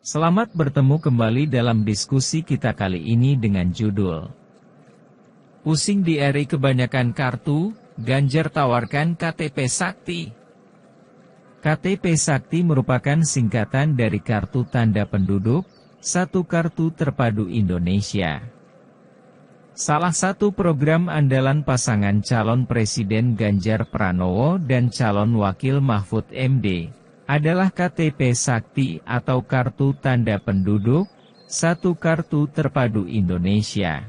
Selamat bertemu kembali dalam diskusi kita kali ini dengan judul Pusing di RI kebanyakan kartu, Ganjar tawarkan KTP Sakti. KTP Sakti merupakan singkatan dari Kartu Tanda Penduduk, satu kartu terpadu Indonesia. Salah satu program andalan pasangan calon Presiden Ganjar Pranowo dan calon Wakil Mahfud MD adalah KTP Sakti atau Kartu Tanda Penduduk, satu kartu terpadu Indonesia.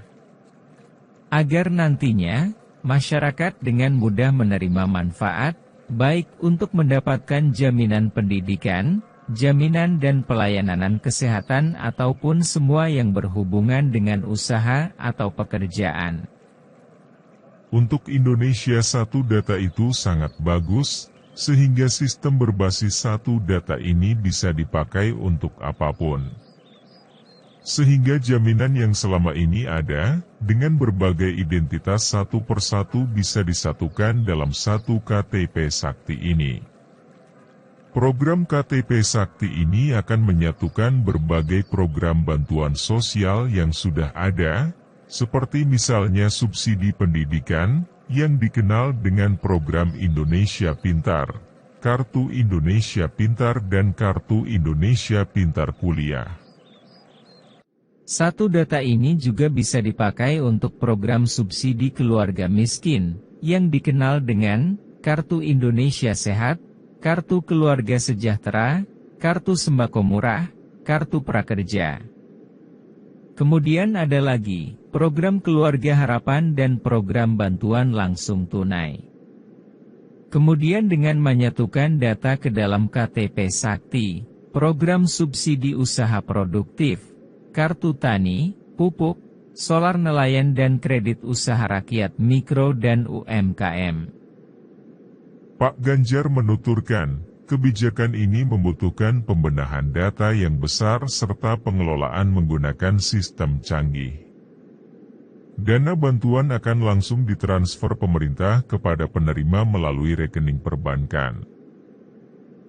Agar nantinya, masyarakat dengan mudah menerima manfaat, baik untuk mendapatkan jaminan pendidikan, jaminan dan pelayanan kesehatan ataupun semua yang berhubungan dengan usaha atau pekerjaan. Untuk Indonesia satu data itu sangat bagus, sehingga sistem berbasis satu data ini bisa dipakai untuk apapun. Sehingga jaminan yang selama ini ada, dengan berbagai identitas satu persatu bisa disatukan dalam satu KTP Sakti ini. Program KTP Sakti ini akan menyatukan berbagai program bantuan sosial yang sudah ada, seperti misalnya subsidi pendidikan, yang dikenal dengan program Indonesia Pintar, Kartu Indonesia Pintar dan Kartu Indonesia Pintar Kuliah. Satu data ini juga bisa dipakai untuk program subsidi keluarga miskin, yang dikenal dengan Kartu Indonesia Sehat, Kartu Keluarga Sejahtera, Kartu Sembako Murah, Kartu Prakerja. Kemudian ada lagi, program Keluarga Harapan dan program bantuan langsung tunai. Kemudian dengan menyatukan data ke dalam KTP Sakti, program subsidi usaha produktif, Kartu Tani, Pupuk, Solar Nelayan dan Kredit Usaha Rakyat Mikro dan UMKM. Pak Ganjar menuturkan, kebijakan ini membutuhkan pembenahan data yang besar serta pengelolaan menggunakan sistem canggih. Dana bantuan akan langsung ditransfer pemerintah kepada penerima melalui rekening perbankan.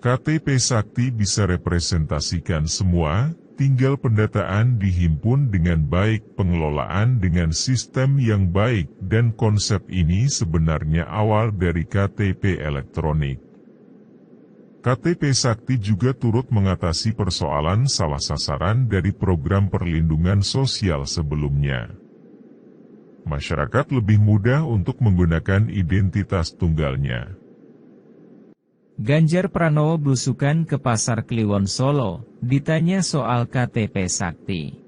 KTP Sakti bisa representasikan semua, tinggal pendataan dihimpun dengan baik, pengelolaan dengan sistem yang baik, dan konsep ini sebenarnya awal dari KTP elektronik. KTP Sakti juga turut mengatasi persoalan salah sasaran dari program perlindungan sosial sebelumnya. Masyarakat lebih mudah untuk menggunakan identitas tunggalnya. Ganjar Pranowo belusukan ke Pasar Kliwon Solo, ditanya soal KTP Sakti.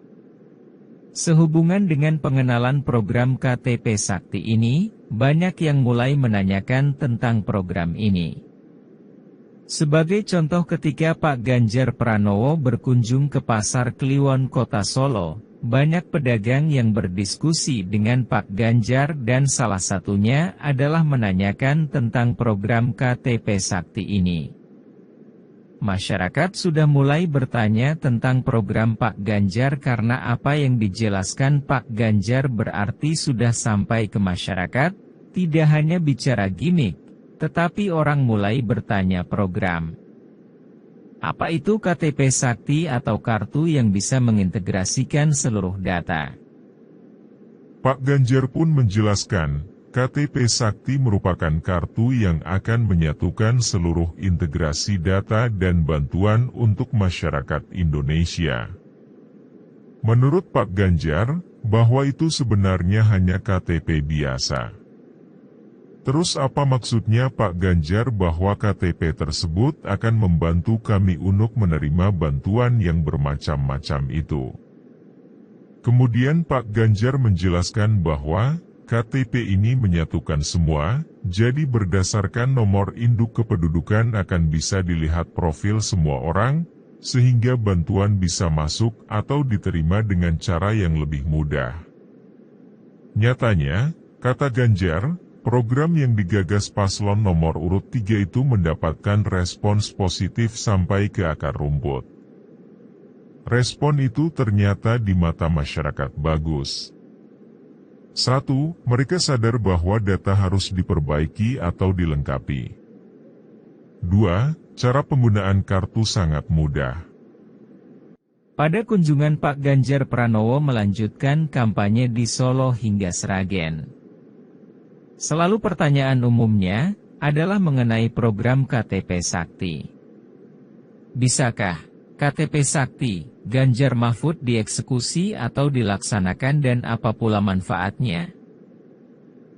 Sehubungan dengan pengenalan program KTP Sakti ini, banyak yang mulai menanyakan tentang program ini. Sebagai contoh ketika Pak Ganjar Pranowo berkunjung ke Pasar Kliwon Kota Solo, banyak pedagang yang berdiskusi dengan Pak Ganjar dan salah satunya adalah menanyakan tentang program KTP Sakti ini. Masyarakat sudah mulai bertanya tentang program Pak Ganjar karena apa yang dijelaskan Pak Ganjar berarti sudah sampai ke masyarakat, tidak hanya bicara gimmick, tetapi orang mulai bertanya program. Apa itu KTP Sakti atau kartu yang bisa mengintegrasikan seluruh data? Pak Ganjar pun menjelaskan, KTP Sakti merupakan kartu yang akan menyatukan seluruh integrasi data dan bantuan untuk masyarakat Indonesia. Menurut Pak Ganjar, bahwa itu sebenarnya hanya KTP biasa. Terus apa maksudnya Pak Ganjar bahwa KTP tersebut akan membantu kami untuk menerima bantuan yang bermacam-macam itu? Kemudian Pak Ganjar menjelaskan bahwa KTP ini menyatukan semua, jadi berdasarkan nomor induk kependudukan akan bisa dilihat profil semua orang, sehingga bantuan bisa masuk atau diterima dengan cara yang lebih mudah. Nyatanya, kata Ganjar, program yang digagas paslon nomor urut 3 itu mendapatkan respons positif sampai ke akar rumput. Respon itu ternyata di mata masyarakat bagus. 1. Mereka sadar bahwa data harus diperbaiki atau dilengkapi. 2. Cara penggunaan kartu sangat mudah. Pada kunjungan Pak Ganjar Pranowo melanjutkan kampanye di Solo hingga Sragen. Selalu pertanyaan umumnya adalah mengenai program KTP Sakti. Bisakah KTP Sakti Ganjar Mahfud dieksekusi atau dilaksanakan dan apa pula manfaatnya?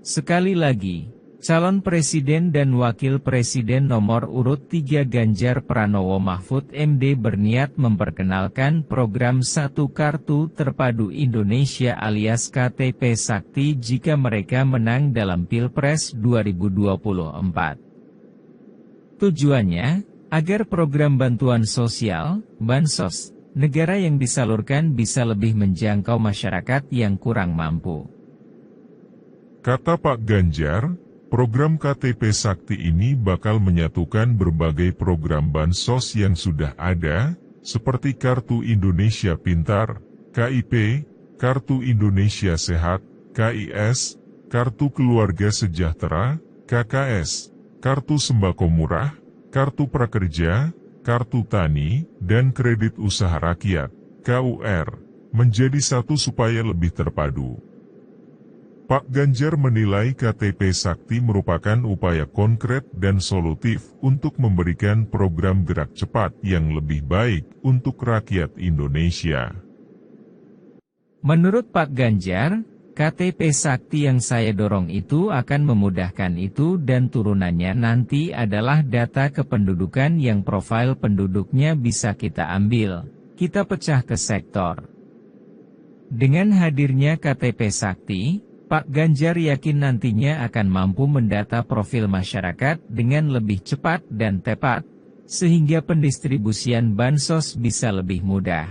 Sekali lagi, calon presiden dan wakil presiden nomor urut 3 Ganjar Pranowo Mahfud MD berniat memperkenalkan program Satu Kartu Terpadu Indonesia alias KTP Sakti jika mereka menang dalam Pilpres 2024. Tujuannya, agar program bantuan sosial, Bansos, negara yang disalurkan bisa lebih menjangkau masyarakat yang kurang mampu. Kata Pak Ganjar, program KTP Sakti ini bakal menyatukan berbagai program bansos yang sudah ada, seperti Kartu Indonesia Pintar, KIP, Kartu Indonesia Sehat, KIS, Kartu Keluarga Sejahtera, KKS, Kartu Sembako Murah, Kartu Prakerja, Kartu Tani, dan Kredit Usaha Rakyat, KUR, menjadi satu supaya lebih terpadu. Pak Ganjar menilai KTP Sakti merupakan upaya konkret dan solutif untuk memberikan program gerak cepat yang lebih baik untuk rakyat Indonesia. Menurut Pak Ganjar, KTP Sakti yang saya dorong itu akan memudahkan itu dan turunannya nanti adalah data kependudukan yang profil penduduknya bisa kita ambil, kita pecah ke sektor. Dengan hadirnya KTP Sakti, Pak Ganjar yakin nantinya akan mampu mendata profil masyarakat dengan lebih cepat dan tepat, sehingga pendistribusian bansos bisa lebih mudah.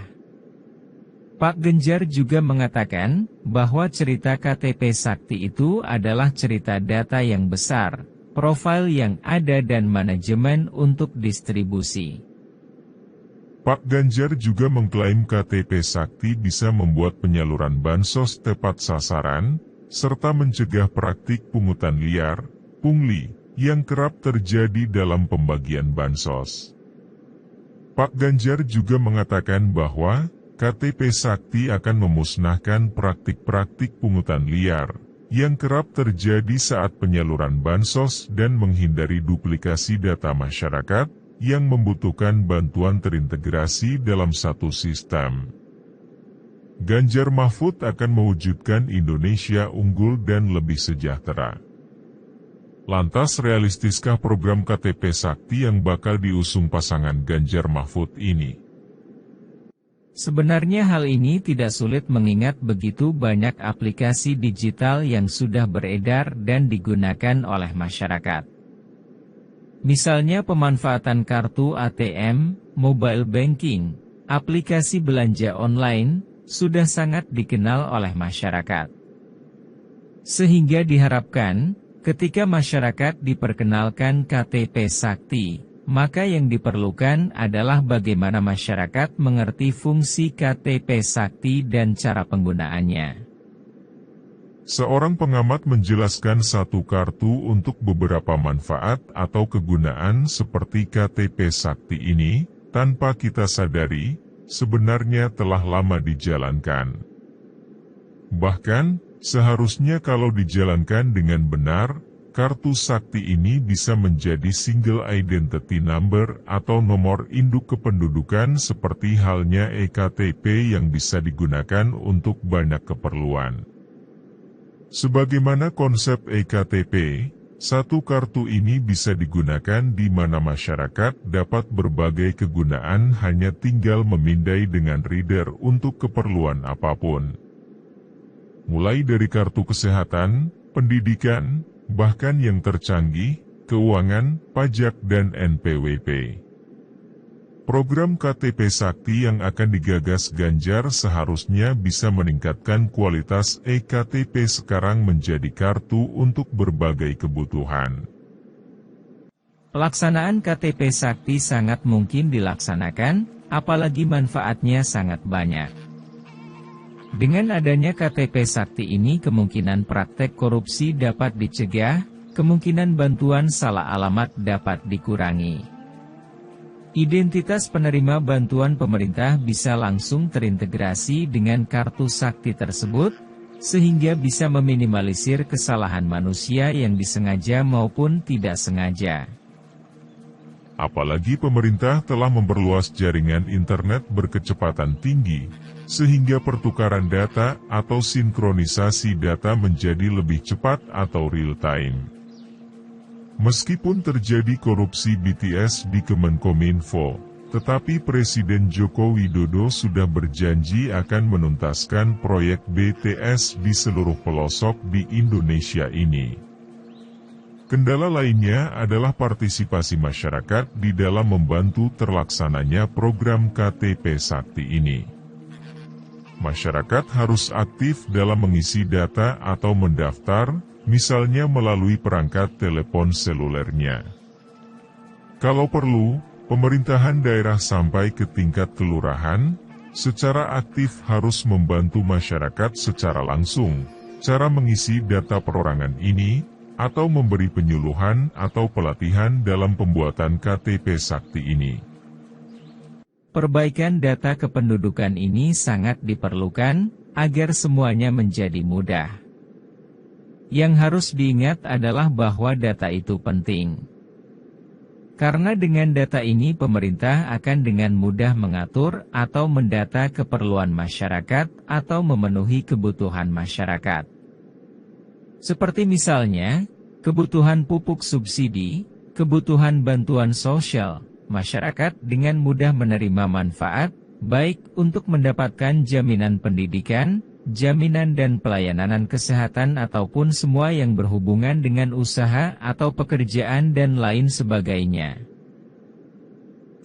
Pak Ganjar juga mengatakan bahwa cerita KTP Sakti itu adalah cerita data yang besar, profil yang ada dan manajemen untuk distribusi. Pak Ganjar juga mengklaim KTP Sakti bisa membuat penyaluran bansos tepat sasaran, serta mencegah praktik pungutan liar, pungli, yang kerap terjadi dalam pembagian bansos. Pak Ganjar juga mengatakan bahwa KTP Sakti akan memusnahkan praktik-praktik pungutan liar, yang kerap terjadi saat penyaluran bansos dan menghindari duplikasi data masyarakat, yang membutuhkan bantuan terintegrasi dalam satu sistem. Ganjar Mahfud akan mewujudkan Indonesia unggul dan lebih sejahtera. Lantas realistiskah program KTP Sakti yang bakal diusung pasangan Ganjar Mahfud ini? Sebenarnya hal ini tidak sulit mengingat begitu banyak aplikasi digital yang sudah beredar dan digunakan oleh masyarakat. Misalnya pemanfaatan kartu ATM, mobile banking, aplikasi belanja online, sudah sangat dikenal oleh masyarakat. Sehingga diharapkan, ketika masyarakat diperkenalkan KTP Sakti, maka yang diperlukan adalah bagaimana masyarakat mengerti fungsi KTP Sakti dan cara penggunaannya. Seorang pengamat menjelaskan satu kartu untuk beberapa manfaat atau kegunaan seperti KTP Sakti ini, tanpa kita sadari, sebenarnya telah lama dijalankan. Bahkan, seharusnya kalau dijalankan dengan benar, kartu Sakti ini bisa menjadi single identity number atau nomor induk kependudukan seperti halnya EKTP yang bisa digunakan untuk banyak keperluan. Sebagaimana konsep EKTP, satu kartu ini bisa digunakan di mana masyarakat dapat berbagai kegunaan hanya tinggal memindai dengan reader untuk keperluan apapun. Mulai dari kartu kesehatan, pendidikan, bahkan yang tercanggih, keuangan, pajak dan NPWP. Program KTP Sakti yang akan digagas Ganjar seharusnya bisa meningkatkan kualitas EKTP sekarang menjadi kartu untuk berbagai kebutuhan. Pelaksanaan KTP Sakti sangat mungkin dilaksanakan, apalagi manfaatnya sangat banyak. Dengan adanya KTP Sakti ini kemungkinan praktek korupsi dapat dicegah, kemungkinan bantuan salah alamat dapat dikurangi. Identitas penerima bantuan pemerintah bisa langsung terintegrasi dengan kartu sakti tersebut, sehingga bisa meminimalisir kesalahan manusia yang disengaja maupun tidak sengaja. Apalagi pemerintah telah memperluas jaringan internet berkecepatan tinggi, sehingga pertukaran data atau sinkronisasi data menjadi lebih cepat atau real-time. Meskipun terjadi korupsi BTS di Kemenkominfo, tetapi Presiden Joko Widodo sudah berjanji akan menuntaskan proyek BTS di seluruh pelosok di Indonesia ini. Kendala lainnya adalah partisipasi masyarakat di dalam membantu terlaksananya program KTP Sakti ini. Masyarakat harus aktif dalam mengisi data atau mendaftar, misalnya melalui perangkat telepon selulernya. Kalau perlu, pemerintahan daerah sampai ke tingkat kelurahan, secara aktif harus membantu masyarakat secara langsung, cara mengisi data perorangan ini, atau memberi penyuluhan atau pelatihan dalam pembuatan KTP Sakti ini. Perbaikan data kependudukan ini sangat diperlukan, agar semuanya menjadi mudah. Yang harus diingat adalah bahwa data itu penting. Karena dengan data ini pemerintah akan dengan mudah mengatur atau mendata keperluan masyarakat atau memenuhi kebutuhan masyarakat. Seperti misalnya, kebutuhan pupuk subsidi, kebutuhan bantuan sosial, masyarakat dengan mudah menerima manfaat, baik untuk mendapatkan jaminan pendidikan, jaminan dan pelayanan kesehatan ataupun semua yang berhubungan dengan usaha atau pekerjaan dan lain sebagainya.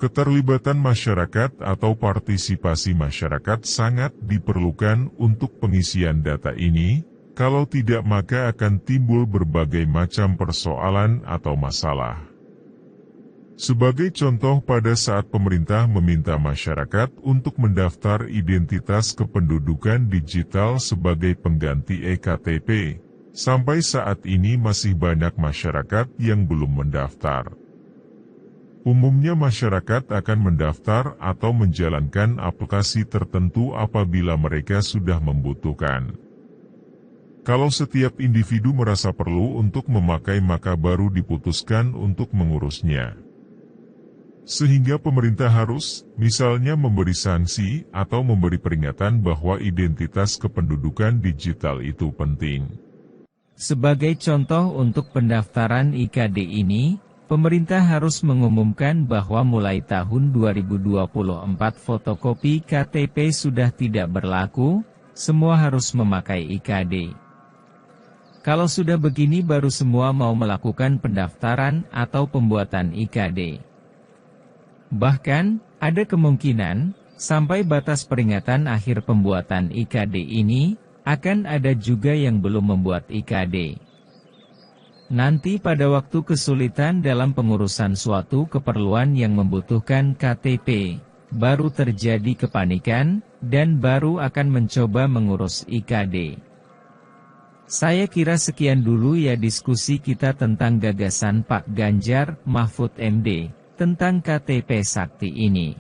Keterlibatan masyarakat atau partisipasi masyarakat sangat diperlukan untuk pengisian data ini, kalau tidak maka akan timbul berbagai macam persoalan atau masalah. Sebagai contoh, pada saat pemerintah meminta masyarakat untuk mendaftar identitas kependudukan digital sebagai pengganti eKTP, sampai saat ini masih banyak masyarakat yang belum mendaftar. Umumnya masyarakat akan mendaftar atau menjalankan aplikasi tertentu apabila mereka sudah membutuhkan. Kalau setiap individu merasa perlu untuk memakai, maka baru diputuskan untuk mengurusnya. Sehingga pemerintah harus, misalnya memberi sanksi atau memberi peringatan bahwa identitas kependudukan digital itu penting. Sebagai contoh untuk pendaftaran IKD ini, pemerintah harus mengumumkan bahwa mulai tahun 2024 fotokopi KTP sudah tidak berlaku, semua harus memakai IKD. Kalau sudah begini baru semua mau melakukan pendaftaran atau pembuatan IKD. Bahkan, ada kemungkinan, sampai batas peringatan akhir pembuatan IKD ini, akan ada juga yang belum membuat IKD. Nanti pada waktu kesulitan dalam pengurusan suatu keperluan yang membutuhkan KTP, baru terjadi kepanikan, dan baru akan mencoba mengurus IKD. Saya kira sekian dulu ya diskusi kita tentang gagasan Pak Ganjar Mahfud MD tentang KTP Sakti ini.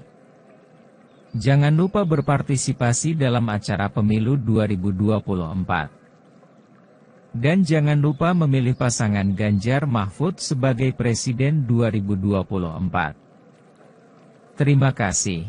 Jangan lupa berpartisipasi dalam acara pemilu 2024. Dan jangan lupa memilih pasangan Ganjar Mahfud sebagai Presiden 2024. Terima kasih.